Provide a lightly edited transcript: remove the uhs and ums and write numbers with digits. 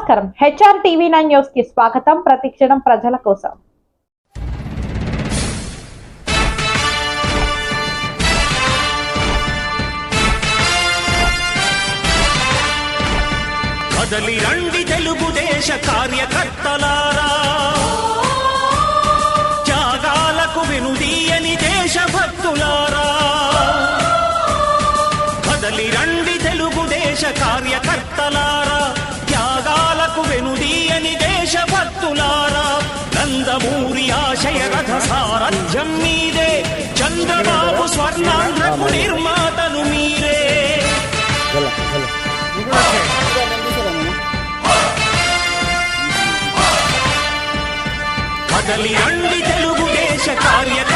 నమస్కారం. HR TV9 news కి స్వాగతం. ప్రతిక్షణం ప్రజల కోసం. కదలి రండి తెలుగుదేశ కార్యకర్తలారా, త్యాగాలకు వెనుదీయని దేశభక్తులారా. కదలి రండి తెలుగుదేశ కార్యకర్తలారా, త్యాగాలకు వెనుదీయని దేశభక్తులారా. నందమూరి ఆశయ రథ సారథ్యం మీరే, చంద్రబాబు స్వర్ణాంధ్రకు నిర్మాతను మీరే. కదలి రండి తెలుగుదేశ కార్యకర్తలారా,